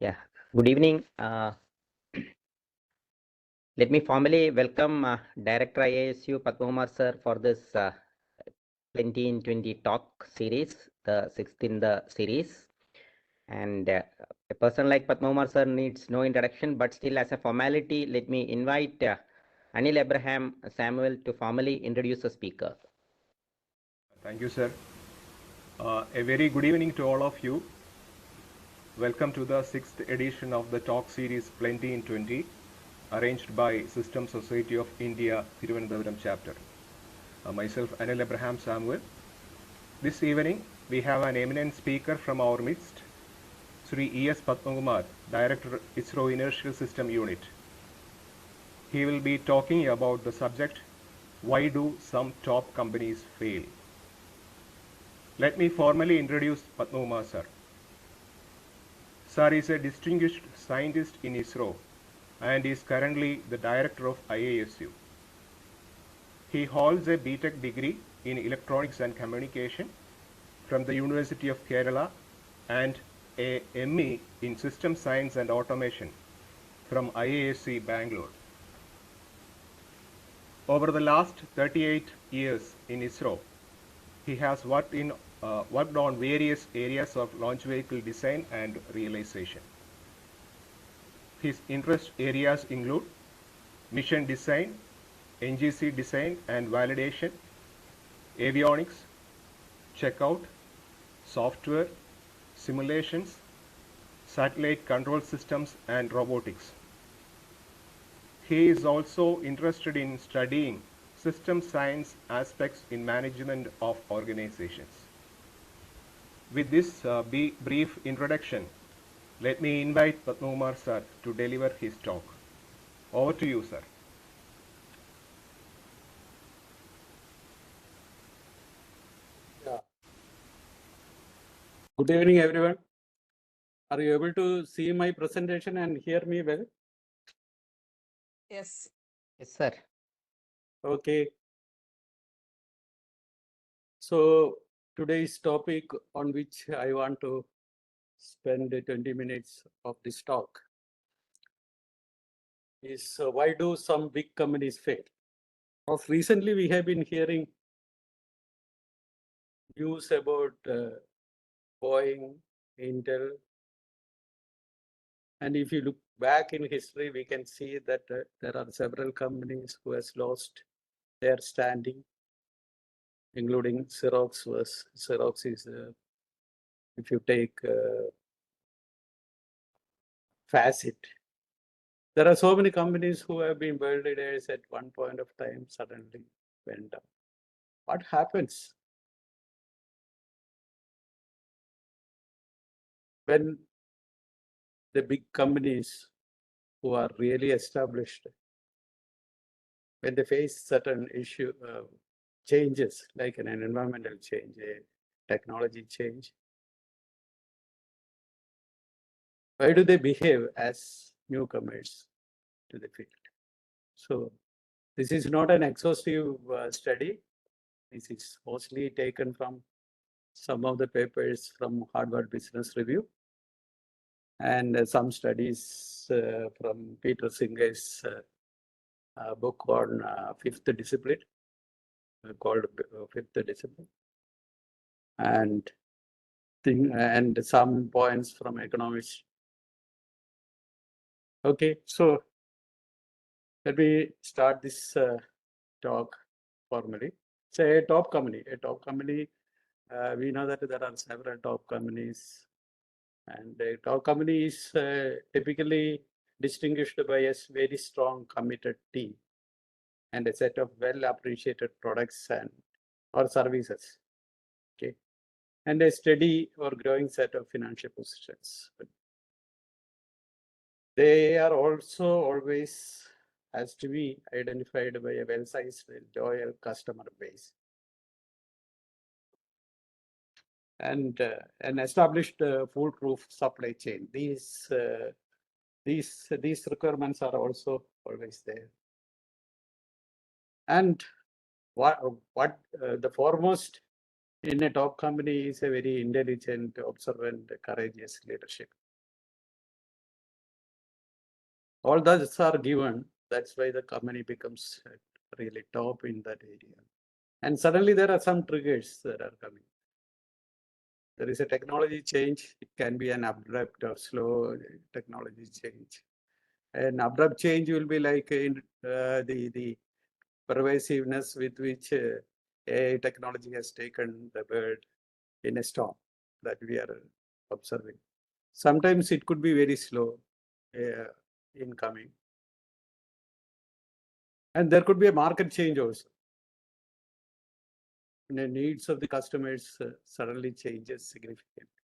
Yeah, good evening. Let me formally welcome Director IASU Padmakumar sir for this 2020 talk series, the sixth in the series. And a person like Padmakumar sir needs no introduction, but still as a formality, let me invite Anil Abraham Samuel to formally introduce the speaker. Thank you, sir. A very good evening to all of you. Welcome to the 6th edition of the talk series Plenty in 20, arranged by System Society of India, Thiruvananthapuram chapter. Myself, Anil Abraham Samuel. This evening, we have an eminent speaker from our midst, Sri E.S. Padmakumar, Director, ISRO Inertial System Unit. He will be talking about the subject, why do some top companies fail? Let me formally introduce Padmakumar sir. Sir is a distinguished scientist in ISRO and is currently the director of IASU. He holds a BTech degree in Electronics and Communication from the University of Kerala and a ME in System Science and Automation from IASC Bangalore. Over the last 38 years in ISRO, he has worked on various areas of launch vehicle design and realization. His interest areas include mission design, NGC design and validation, avionics, checkout, software, simulations, satellite control systems and robotics. He is also interested in studying system science aspects in management of organizations. With this brief introduction, let me invite Padmakumar sir to deliver his talk. Over to you, sir. Yeah. Good evening, everyone. Are you able to see my presentation and hear me well? Yes. Yes, sir. Okay. So today's topic on which I want to spend 20 minutes of this talk is why do some big companies fail? Of recently, we have been hearing news about Boeing, Intel, and if you look back in history, we can see that there are several companies who has lost their standing, including Xerox. Xerox is, if you take Facet, there are so many companies who have been world leaders at one point of time suddenly went down. What happens when the big companies who are really established, when they face certain issue changes like an environmental change, a technology change? Why do they behave as newcomers to the field? So this is not an exhaustive study. This is mostly taken from some of the papers from Harvard Business Review and some studies from Peter Singer's book on fifth discipline called Fifth Discipline, and some points from economics. Okay, so let me start this talk formally. Say a top company. We know that there are several top companies, and a top company is typically distinguished by a very strong, committed team and a set of well appreciated products and or services. Okay, and a steady or growing set of financial positions. But they are also always has to be identified by a well-sized, loyal customer base and an established foolproof supply chain. These requirements are also always there. And what the foremost in a top company is a very intelligent, observant, courageous leadership. all those are given. That's why the company becomes really top in that area. And suddenly there are some triggers that are coming. There is a technology change. It can be an abrupt or slow technology change. An abrupt change will be like in the pervasiveness with which AI technology has taken the world in a storm that we are observing. Sometimes it could be very slow in coming. And there could be a market change also. And the needs of the customers suddenly changes significantly.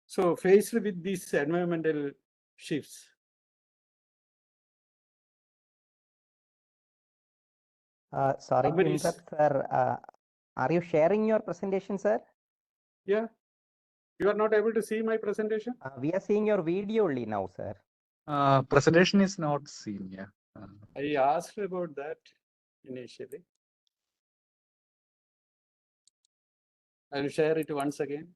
So faced with these environmental shifts, Sorry to companies- interrupt, sir. Are you sharing your presentation, sir? yeah, you are not able to see my presentation? We are seeing your video only now, sir. Presentation is not seen, yeah. I asked about that initially. I'll share it once again.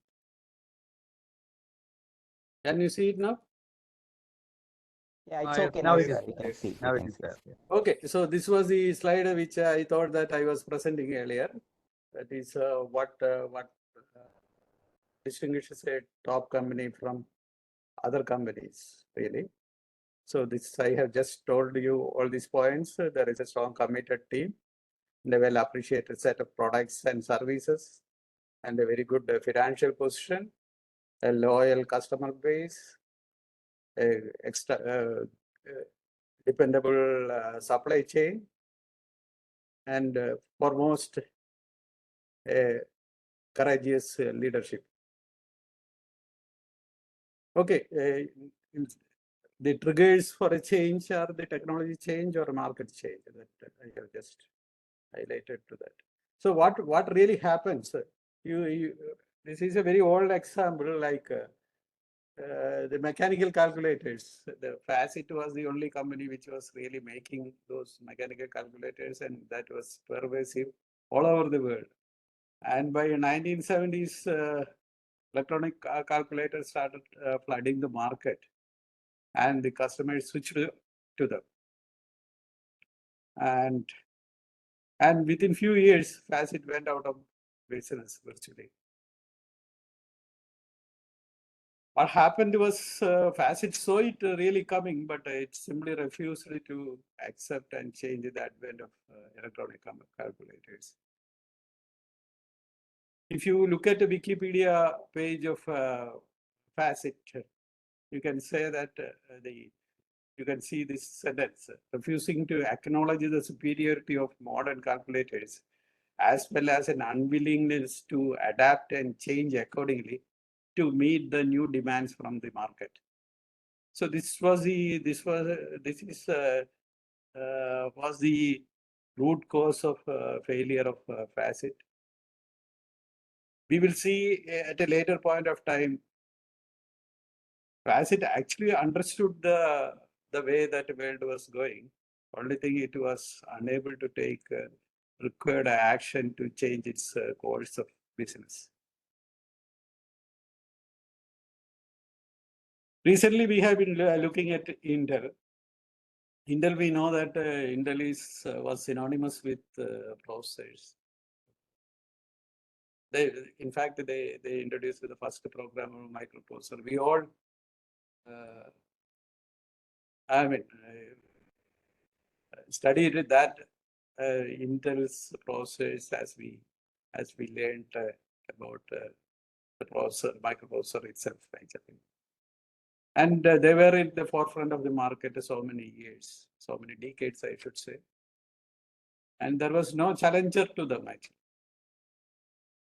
Can you see it now? Yeah, it's yes, okay now now, it sir. is- We can yes, see. now We it can is see. there. Okay, so this was the slide which I thought that I was presenting earlier. That is what distinguishes a top company from other companies, really. So this, I have just told you all these points. There is a strong committed team, and a well appreciated set of products and services, and a very good financial position, a loyal customer base, a dependable supply chain, and foremost, a courageous leadership. Okay, the triggers for a change are the technology change or market change that I have just highlighted to that. So what really happens? This is a very old example, like the mechanical calculators. The Facit was the only company which was really making those mechanical calculators, and that was pervasive all over the world. And by 1970s, electronic calculators started flooding the market, and the customers switched to them. And within few years, Facit went out of business virtually. What happened was Facit saw it really coming, but it simply refused to accept and change the advent of electronic calculators. If you look at the Wikipedia page of Facit, you can say that you can see this sentence: refusing to acknowledge the superiority of modern calculators, as well as an unwillingness to adapt and change accordingly to meet the new demands from the market. So this was the root cause of failure of Facit. We will see at a later point of time, Facit actually understood the way that the world was going. Only thing, it was unable to take required action to change its course of business. Recently, we have been looking at Intel. Intel, we know that Intel was synonymous with processors. In fact, they introduced the first programmable microprocessor. We all, studied that Intel's processors as we learned about the microprocessor itself, actually. And they were at the forefront of the market so many years, so many decades, I should say. And there was no challenger to them, actually.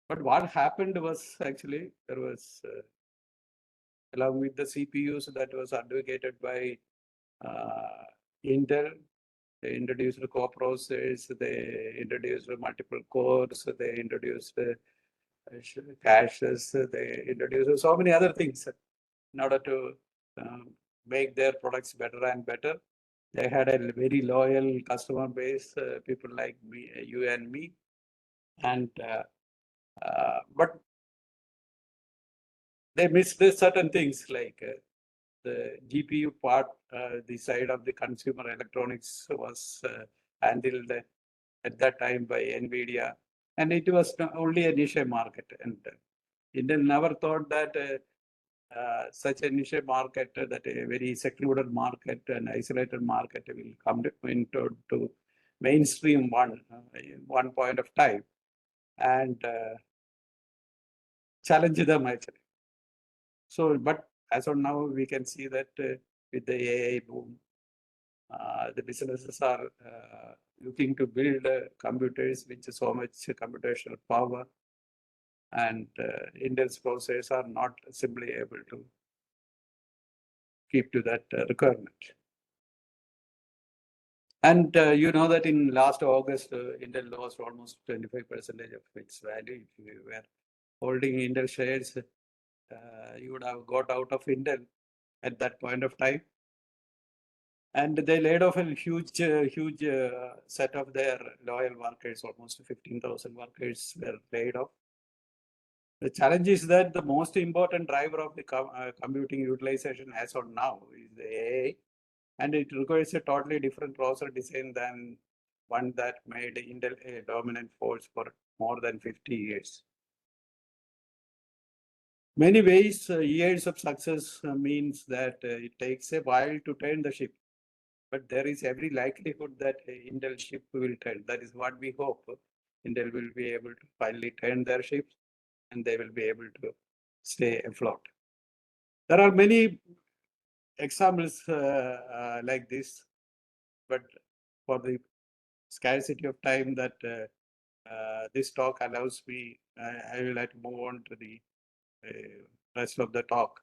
But what happened was, actually, there was, along with the CPUs that was advocated by Intel, they introduced co-processors, they introduced multiple cores, they introduced caches, they introduced so many other things in order to make their products better and better. They had a very loyal customer base, people like me, you and me. And but they missed certain things, like the GPU part, the side of the consumer electronics was handled at that time by NVIDIA, and it was only a niche market. And Intel never thought that such a niche market, that a very secluded market and isolated market will come into mainstream one point of time and challenge them actually. So, but as of now, we can see that with the AI boom, the businesses are looking to build computers with so much computational power, and Intel's processors are not simply able to keep to that requirement. And you know that in last August, Intel lost almost 25% of its value. If you were holding Intel shares, you would have got out of Intel at that point of time. And they laid off a huge set of their loyal workers. Almost 15,000 workers were laid off. The challenge is that the most important driver of the computing utilization as of now is the AI, and it requires a totally different processor design than one that made Intel a dominant force for more than 50 years. Many ways, years of success means that it takes a while to turn the ship. But there is every likelihood that Intel ship will turn. That is what we hope. Intel will be able to finally turn their ships and they will be able to stay afloat. There are many examples like this, but for the scarcity of time that this talk allows me, I will like to move on to the rest of the talk.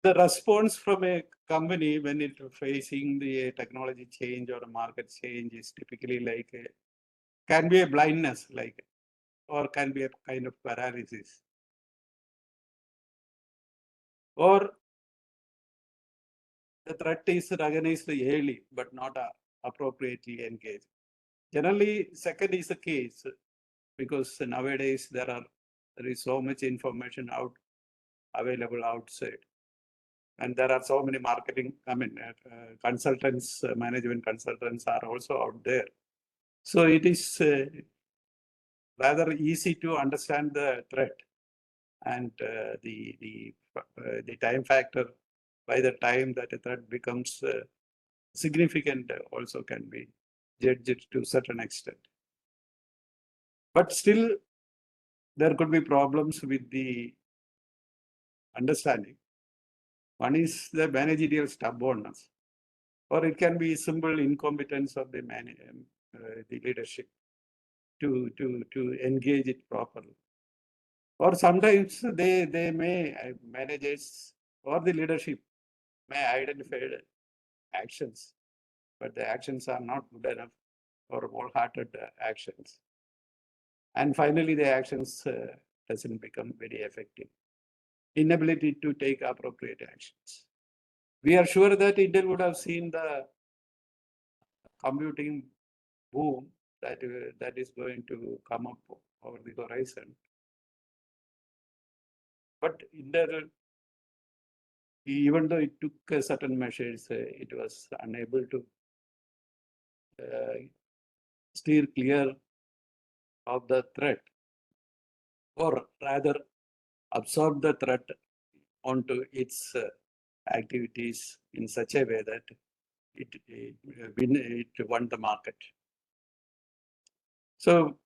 The response from a company when it facing the technology change or a market change is typically like can be a blindness, like, or can be a kind of paralysis, or the threat is recognized early but not appropriately engaged. Generally, second is the case because nowadays there is so much information available outside. And there are so many consultants, management consultants are also out there. So it is rather easy to understand the threat and the time factor by the time that a threat becomes significant also can be judged to a certain extent. But still, there could be problems with the understanding. One is the managerial stubbornness, or it can be simple incompetence of the leadership to engage it properly. Or sometimes they may, managers or the leadership may identify actions, but the actions are not good enough or wholehearted actions. And finally, the actions doesn't become very effective. Inability to take appropriate actions. We are sure that Intel would have seen the computing boom that is going to come up over the horizon. But Intel, even though it took certain measures, it was unable to steer clear of the threat, or rather absorb the threat onto its activities in such a way that it won the market. So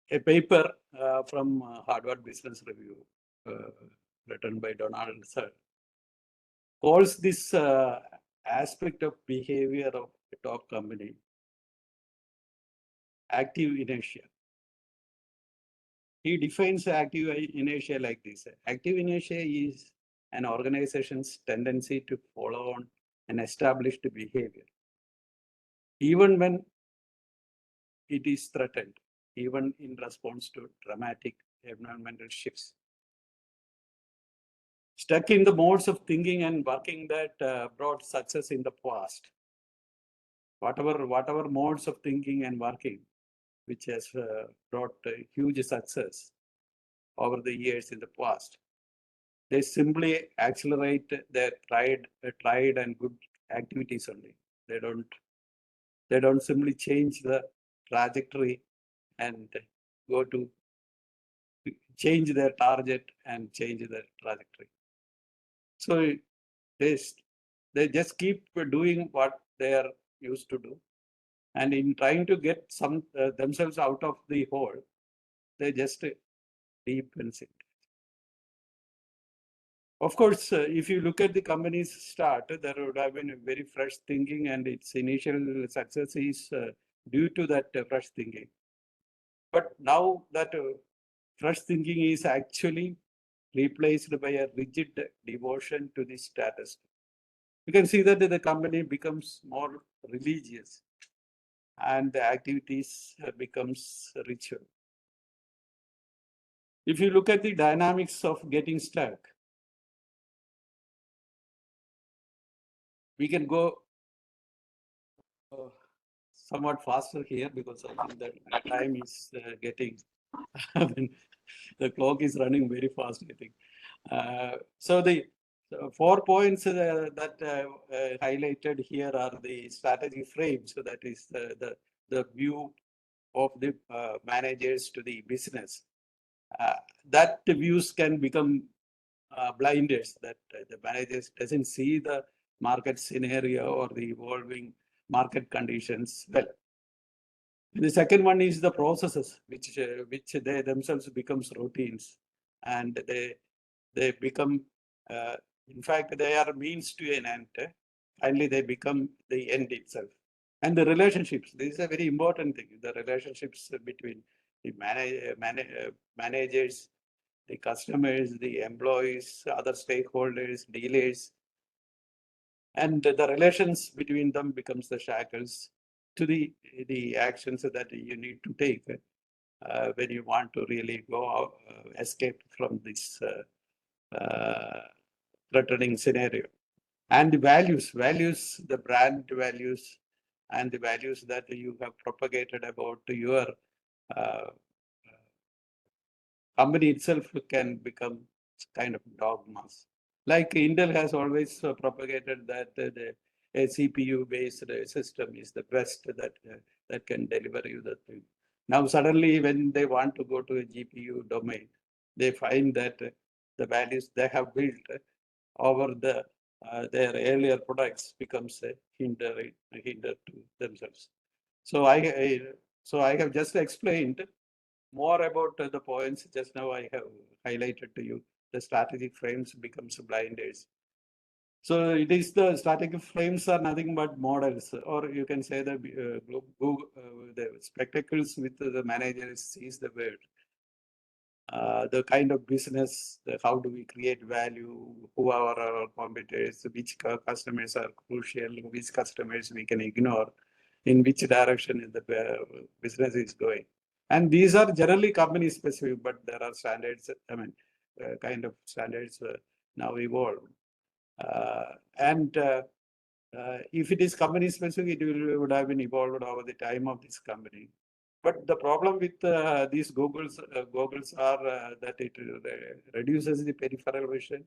a paper from Harvard Business Review written by Donald Sir calls this aspect of behavior of a top company active inertia. He defines active inertia like this. Active inertia is an organization's tendency to follow on an established behavior, even when it is threatened, even in response to dramatic environmental shifts. Stuck in the modes of thinking and working that brought success in the past. Whatever modes of thinking and working which has brought huge success over the years in the past. They simply accelerate their tried and good activities only. They don't simply change the trajectory and go to change their target and change their trajectory. So they just keep doing what they are used to do, and in trying to get themselves out of the hole, they just deepens it. Of course, if you look at the company's start, there would have been a very fresh thinking, and its initial success is due to that fresh thinking. But now that fresh thinking is actually replaced by a rigid devotion to the status. You can see that the company becomes more religious and the activities becomes ritual. If you look at the dynamics of getting stuck, we can go somewhat faster here because I think that time is getting, the clock is running very fast, I think. So the 4 points that highlighted here are the strategy frame. So that is the view of the managers to the business. That views can become blinders, that the managers doesn't see the market scenario or the evolving market conditions well. The second one is the processes, which they themselves becomes routines, and they become, in fact, they are means to an end. Finally, they become the end itself. And the relationships, this is a very important thing. The relationships between the managers, the customers, the employees, other stakeholders, dealers, and the relations between them becomes the shackles to the actions that you need to take when you want to really go out, escape from this threatening scenario. And the values, the brand values, and the values that you have propagated about your company itself can become kind of dogmas. Like Intel has always propagated that a CPU-based system is the best that can deliver you the thing. Now suddenly, when they want to go to a GPU domain, they find that the values they have built over their earlier products becomes a hinder to themselves. So I have just explained more about the points just now I have highlighted to you. The strategic frames becomes blinders. So it is the strategic frames are nothing but models, or you can say the spectacles with the manager sees the world. The kind of business, how do we create value, who are our competitors, which customers are crucial, which customers we can ignore, in which direction the business is going. And these are generally company specific, but there are standards, kind of standards now evolved. If it is company specific, it would have been evolved over the time of this company. But the problem with these goggles are that it reduces the peripheral vision.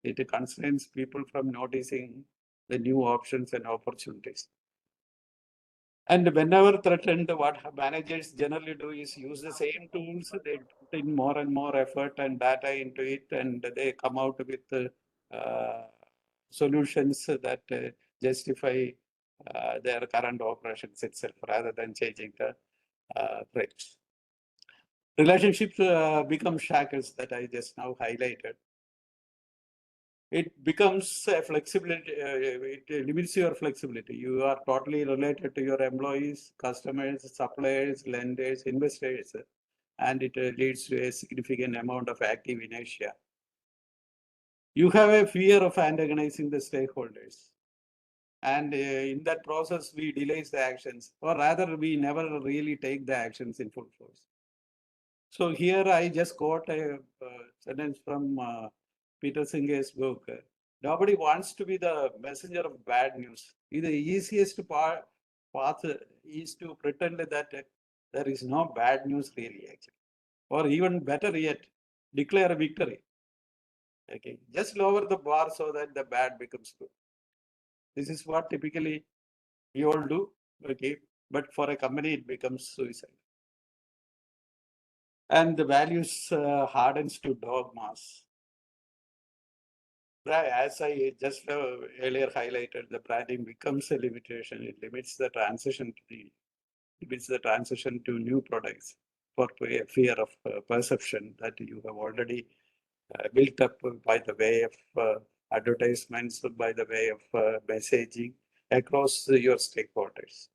It constrains people from noticing the new options and opportunities. And whenever threatened, what managers generally do is use the same tools. They put in more and more effort and data into it, and they come out with solutions that justify their current operations itself rather than changing the rates. Relationships become shackles that I just now highlighted. It becomes a flexibility, it limits your flexibility. You are totally related to your employees, customers, suppliers, lenders, investors, and it leads to a significant amount of active inertia. You have a fear of antagonizing the stakeholders. And in that process, we delay the actions, or rather, we never really take the actions in full force. So here I just quote a sentence from Peter Singer's book. Nobody wants to be the messenger of bad news. The easiest path is to pretend that there is no bad news really, actually. Or even better yet, declare a victory. Okay, just lower the bar so that the bad becomes good. This is what typically we all do. Okay, but for a company, it becomes suicide. And the values hardens to dogmas. As I just earlier highlighted, the branding becomes a limitation. It limits the transition to new products for a fear of perception that you have already built up by the way of advertisements, by the way of messaging across your stakeholders.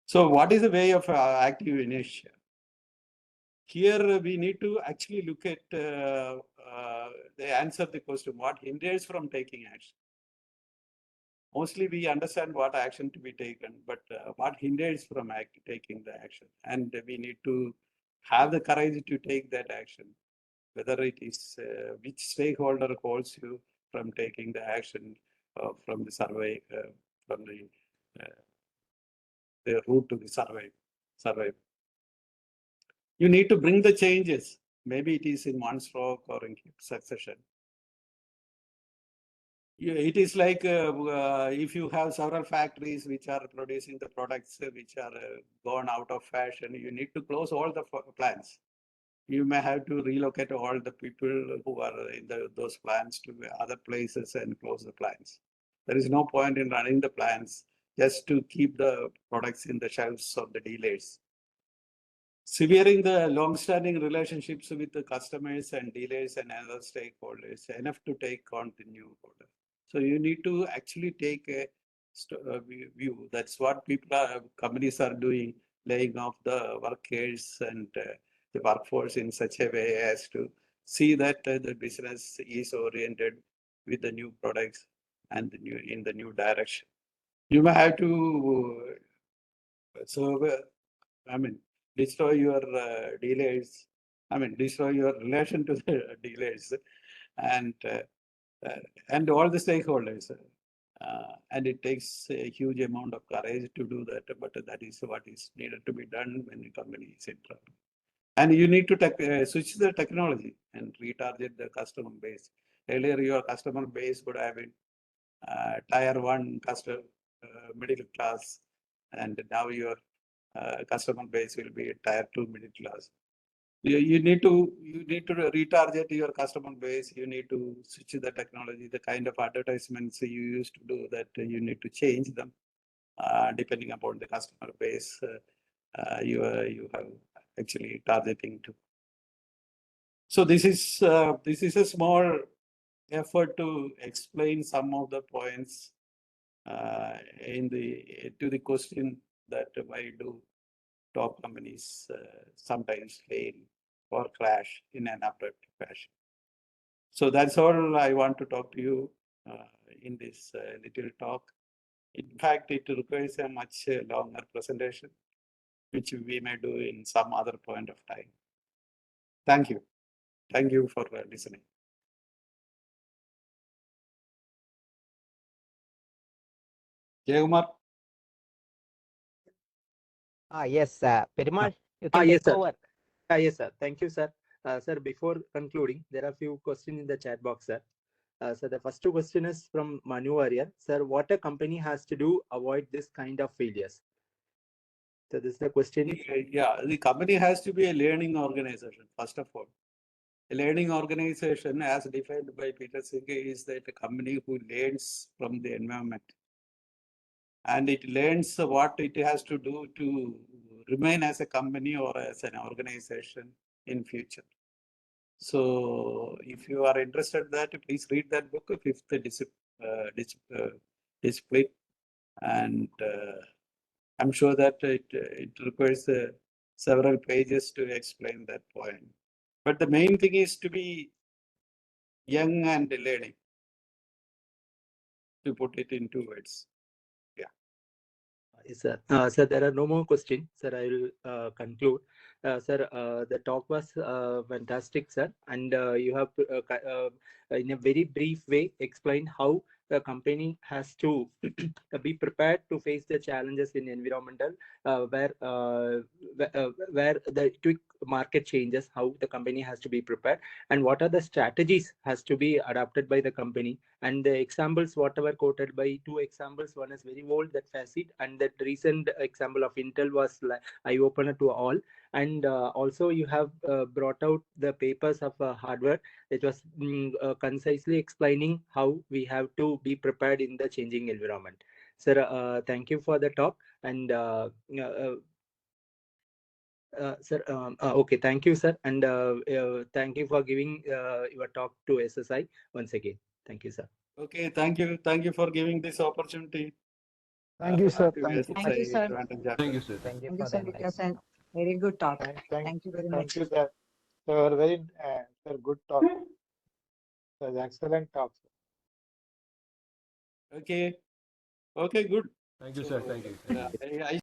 So what is the way of active inertia? Here we need to actually look at answer the question, what hinders from taking action? Mostly we understand what action to be taken, but what hinders from taking the action? And we need to have the courage to take that action, whether it is which stakeholder holds you from taking the action from the survey, from the route to the survey. You need to bring the changes. Maybe it is in one stroke or in succession. It is like if you have several factories which are producing the products which are gone out of fashion, you need to close all the plants. You may have to relocate all the people who are in those plants to other places and close the plants. There is no point in running the plants just to keep the products in the shelves of the dealers. Severing the long-standing relationships with the customers and dealers and other stakeholders enough to take on the new order. So you need to actually take a view. That's what companies are doing, laying off the workers and the workforce in such a way as to see that the business is oriented with the new products and in the new direction. You may have to destroy your dealers. Destroy your relation to the dealers and all the stakeholders. And it takes a huge amount of courage to do that, but that is what is needed to be done when a company is in trouble. And you need to switch the technology and retarget the customer base. Earlier, your customer base would have been tier 1 customer, middle class, and now your customer base will be tier 2 middle class. You need to retarget your customer base. You need to switch the technology, the kind of advertisements you used to do, that you need to change them depending upon the customer base you have actually targeting to. So this is a small effort to explain some of the points to the question that why do top companies sometimes fail or crash in an abrupt fashion. So that's all I want to talk to you in this little talk. In fact, it requires a much longer presentation, which we may do in some other point of time. Thank you. Thank you for listening. Jaykumar? Yes, Perumal, you can Yes, take sir. over. Yes, sir. Thank you, sir. Sir, before concluding, there are a few questions in the chat box, sir. So the first question is from Manu Warrior. Sir, what a company has to do avoid this kind of failures? So this is the question. Yeah, the company has to be a learning organization, first of all. A learning organization, as defined by Peter Singh, is that a company who learns from the environment. And it learns what it has to do to remain as a company or as an organization in future. So if you are interested in that, please read that book, Fifth Discipline. And I'm sure that it requires several pages to explain that point. But the main thing is to be young and learning, to put it into words. Yes, sir. Sir, there are no more questions. Sir, I will conclude. Sir, the talk was fantastic, sir. And you have, in a very brief way, explained how the company has to be prepared to face the challenges in environmental, where the quick market changes, how the company has to be prepared, and what are the strategies has to be adopted by the company. And the examples, whatever quoted by two examples, one is very old, that Facet, and that recent example of Intel was like eye opener to all. And also you have brought out the papers of hardware. It was concisely explaining how we have to be prepared in the changing environment. Sir, thank you for the talk. And sir, okay, thank you, sir. And thank you for giving your talk to SSI once again. Thank you, sir. Okay, thank you. Thank you for giving this opportunity. Thank you, sir. To Thank you. Thank you, SSI sir. Advantage Chapter. Thank you, sir. Thank you Thank for you, sir. the It was a very good talk. Thank you very much. Thank you, sir. Sir, very sir, good talk. Sir, excellent talk. Okay. Okay, good. Thank you, sir. Thank you. I